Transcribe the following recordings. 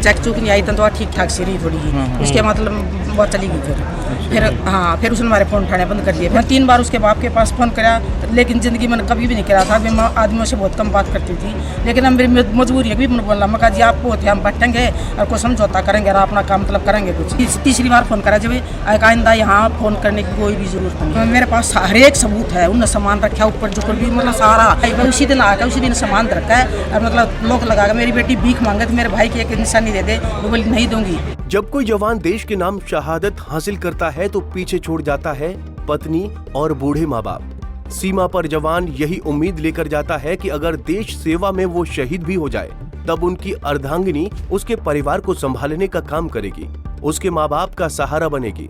Check चूक नहीं आई तो ठीक ठाक सी रही थोड़ी ही। उसके मतलब वो चली गई फिर उसने हमारे फ़ोन उठाने बंद कर दिए। मैं 3 बार उसके बाप के पास फ़ोन करा, लेकिन ज़िंदगी मैंने कभी भी नहीं करा था। मैं आदमियों से बहुत कम बात करती थी, लेकिन अब मेरी मजबूरी है भी मैंने बोला। मैं कहा जी आप होते हम बैठेंगे और कुछ समझौता करेंगे और अपना काम मतलब करेंगे कुछ। तीसरी बार फ़ोन करा जब आइंदा यहाँ फ़ोन करने की कोई भी ज़रूरत नहीं। मेरे पास हर एक सबूत है। उन्होंने सामान रखा ऊपर जो भी मतलब सारा उसी दिन आकर उसी दिन सामान रखा है और मतलब लोग लगा मेरी बेटी भीख मांगे तो मेरे भाई की एक निशानी दे दे, वो बोली नहीं दूंगी। जब कोई जवान देश के नाम शहादत हासिल करता है तो पीछे छोड़ जाता है पत्नी और बूढ़े माँ बाप। सीमा पर जवान यही उम्मीद लेकर जाता है कि अगर देश सेवा में वो शहीद भी हो जाए तब उनकी अर्धांगिनी उसके परिवार को संभालने का काम करेगी, उसके माँ बाप का सहारा बनेगी।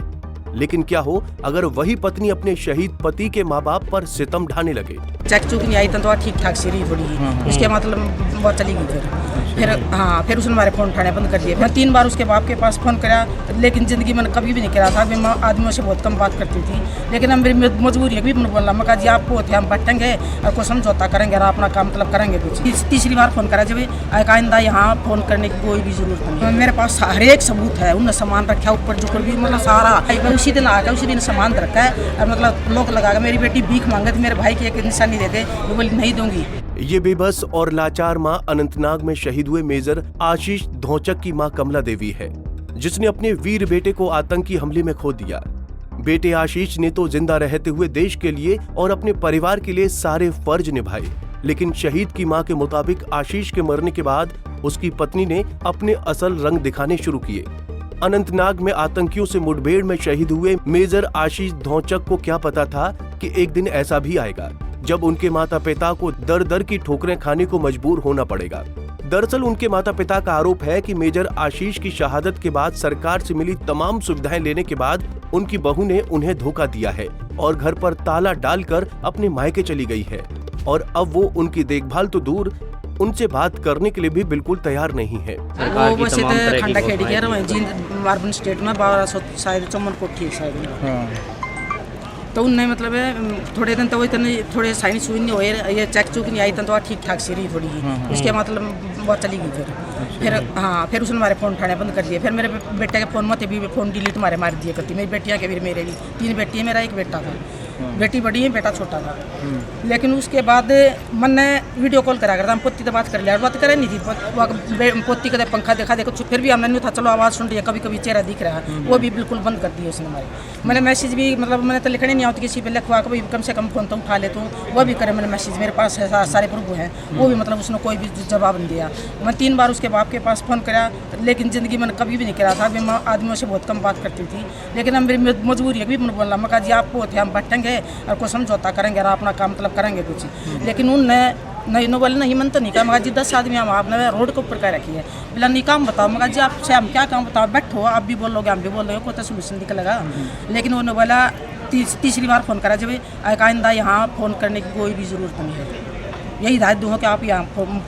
लेकिन क्या हो अगर वही पत्नी अपने शहीद पति के माँ बाप पर सितम ढाने लगे। चेक चूक नहीं आई तो ठीक ठाक सी रही थोड़ी ही। उसके मतलब वो चली गई फिर उसने हमारे फ़ोन उठाने बंद कर दिए। मैं 3 बार उसके बाप के पास फ़ोन करा, लेकिन ज़िंदगी मैंने कभी भी नहीं करा था। मैं आदमियों से बहुत कम बात करती थी, लेकिन अब मेरी मजबूरी है भी मैंने बोला। मैं कहा जी आप होते हम बैठेंगे और कुछ समझौता करेंगे और अपना काम मतलब करेंगे कुछ। तीसरी बार फ़ोन करा जब आइंदा यहाँ फ़ोन करने की कोई भी ज़रूरत नहीं। मेरे पास हर एक सबूत है। उन्होंने सामान रखा ऊपर जो भी मतलब सारा उसी दिन आकर उसी दिन सामान रखा है और मतलब लोग लगा मेरी बेटी भीख मांगे तो मेरे भाई की एक निशानी दे दे, वो बोली नहीं दूंगी। ये बेबस और लाचार मां अनंतनाग में शहीद हुए मेजर आशीष धोचक की मां कमला देवी है, जिसने अपने वीर बेटे को आतंकी हमले में खो दिया। बेटे आशीष ने तो जिंदा रहते हुए देश के लिए और अपने परिवार के लिए सारे फर्ज निभाए, लेकिन शहीद की मां के मुताबिक आशीष के मरने के बाद उसकी पत्नी ने अपने असल रंग दिखाने शुरू किए। अनंतनाग में आतंकियों से मुठभेड़ में शहीद हुए मेजर आशीष धोचक को क्या पता था कि एक दिन ऐसा भी आएगा जब उनके माता पिता को दर दर की ठोकरें खाने को मजबूर होना पड़ेगा। दरअसल उनके माता पिता का आरोप है कि मेजर आशीष की शहादत के बाद सरकार से मिली तमाम सुविधाएं लेने के बाद उनकी बहू ने उन्हें धोखा दिया है और घर पर ताला डालकर अपने मायके चली गई है और अब वो उनकी देखभाल तो दूर उनसे बात करने के लिए भी बिल्कुल तैयार नहीं है। वो वैसे तो खंडा खेड़ी के रहे जींद अर्बन स्टेट में 1200 शायद चौमन कोठी शायद। तो उनने मतलब थोड़े दिन तो वही थोड़े साइंस हुई नहीं हुए, ये चेक चूक नहीं आई तो ठीक ठाक सी रही थोड़ी ही। उसके मतलब वो चली गई फिर उसने हमारे फ़ोन उठाने बंद कर दिए। फिर मेरे बेटे के फ़ोन में भी फ़ोन डिलीट मार दिए करती। मेरी बेटियाँ के भी मेरे भी 3 बेटी है, मेरा एक बेटा था। बेटी बड़ी है, बेटा छोटा था। लेकिन उसके बाद मैंने वीडियो कॉल करा करता, हम पोती तो बात कर लिया, बात करे नहीं थी। पोती का पंखा देखा देखो, फिर भी हमने नहीं था चलो आवाज़ सुन रही है, कभी कभी चेहरा दिख रहा है, वो भी बिल्कुल बंद कर दिया उसने हमारे। मैंने मैसेज भी मतलब मैंने तो लिखने नहीं आता किसी पे लिखवा कभी कम से कम फ़ोन तो उठा लेता हूँ, वो भी करे मैंने मैसेज, मेरे पास है सारे प्रूफ हैं, वो भी मतलब उसने कोई भी जवाब नहीं दिया। मैं 3 बार उसके बाप के पास फ़ोन करा, लेकिन ज़िंदगी मैंने कभी भी नहीं करा था। मैं आदमियों से बहुत कम बात करती थी, लेकिन अब मेरी मजबूरी है भी मैंने बोला। मैं कहा जी आप होते हम बैठेंगे और कुछ समझौता करेंगे और अपना काम मतलब करेंगे कुछ। लेकिन उनने नहीं बोले नहीं मन तो नहीं कहा। मगर जी 10 आदमी हम आपने रोड के ऊपर कर रखी है, बोला नहीं काम बताओ। मगर जी आपसे हम क्या काम बताओ, बैठो आप भी बोलोगे हम भी बोलोगे, कोई तो सोल्यूशन निकलेगा। लेकिन उन्होंने बोला तीसरी बार फ़ोन करा जब आइंदा यहाँ फ़ोन करने की कोई भी ज़रूरत नहीं है, यही हिदायत दूँ कि आप यहाँ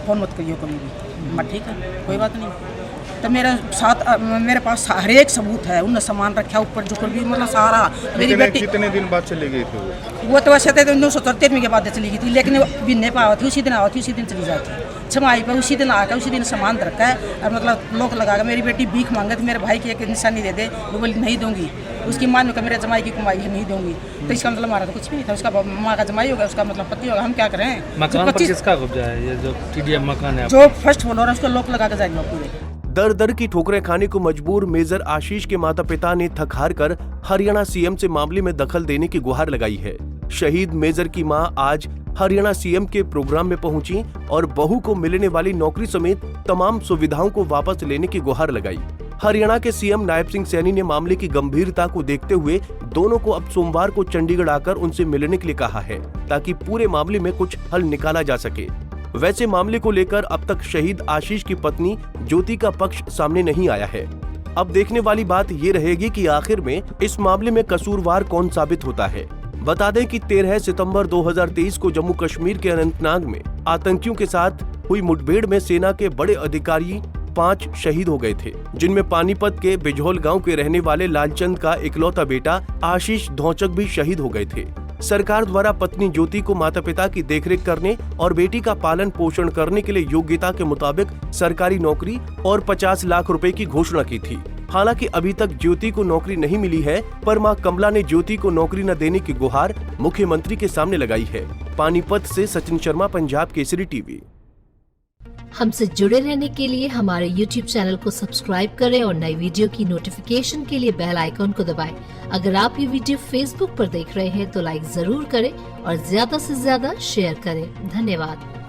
फ़ोन मत करिए कभी भी। मैं ठीक है कोई बात नहीं। तो मेरे पास हर एक सबूत है। उन्होंने सामान रखा ऊपर जो भी मतलब सारा। मेरी बेटी कितने दिन बाद चली गई थी वो तो वैसे तो 1973 के बाद चली गई थी, लेकिन भी नहीं पाया थी, उसी दिन आई थी उसी दिन चली जाती। छमाई पर उसी दिन आकर उसी दिन सामान रखा है और मतलब लोग लगा मेरी बेटी भीख मांगे तो मेरे भाई की एक निशानी दे दे, वो बोली नहीं दूंगी। उसकी माँ ने कहा मेरे जमाई की कमाई है नहीं दूंगी, तो इसका मतलब हमारा तो कुछ भी नहीं था। उसका माँ का जमाई होगा, उसका मतलब पति होगा, हम क्या करें। मकान पर किसका कब्जा है? ये जो TDM मकान है जो फर्स्ट फ्लोर है उसको लोग लगा के जाएंगे पूरे। दर दर की ठोकरें खाने को मजबूर मेजर आशीष के माता पिता ने थक हार कर हरियाणा सीएम से मामले में दखल देने की गुहार लगाई है। शहीद मेजर की मां आज हरियाणा सीएम के प्रोग्राम में पहुंची और बहू को मिलने वाली नौकरी समेत तमाम सुविधाओं को वापस लेने की गुहार लगाई। हरियाणा के सीएम नायब सिंह सैनी ने मामले की गंभीरता को देखते हुए दोनों को अब सोमवार को चंडीगढ़ आकर उनसे मिलने के लिए कहा है, ताकि पूरे मामले में कुछ हल निकाला जा सके। वैसे मामले को लेकर अब तक शहीद आशीष की पत्नी ज्योति का पक्ष सामने नहीं आया है। अब देखने वाली बात ये रहेगी कि आखिर में इस मामले में कसूरवार कौन साबित होता है। बता दें कि 13 सितंबर 2023 को जम्मू कश्मीर के अनंतनाग में आतंकियों के साथ हुई मुठभेड़ में सेना के बड़े अधिकारी 5 शहीद हो गए थे, जिनमें पानीपत के बिजोल गांव के रहने वाले लालचंद का इकलौता बेटा आशीष धोचक भी शहीद हो गए थे। सरकार द्वारा पत्नी ज्योति को माता पिता की देखरेख करने और बेटी का पालन पोषण करने के लिए योग्यता के मुताबिक सरकारी नौकरी और 50 लाख रुपए की घोषणा की थी। हालांकि अभी तक ज्योति को नौकरी नहीं मिली है, पर मां कमला ने ज्योति को नौकरी न देने की गुहार मुख्यमंत्री के सामने लगाई है। पानीपत से सचिन शर्मा, पंजाब केसरी टीवी। हमसे जुड़े रहने के लिए हमारे YouTube चैनल को सब्सक्राइब करें और नई वीडियो की नोटिफिकेशन के लिए बेल आइकॉन को दबाएं। अगर आप ये वीडियो Facebook पर देख रहे हैं तो लाइक जरूर करें और ज्यादा से ज्यादा शेयर करें। धन्यवाद।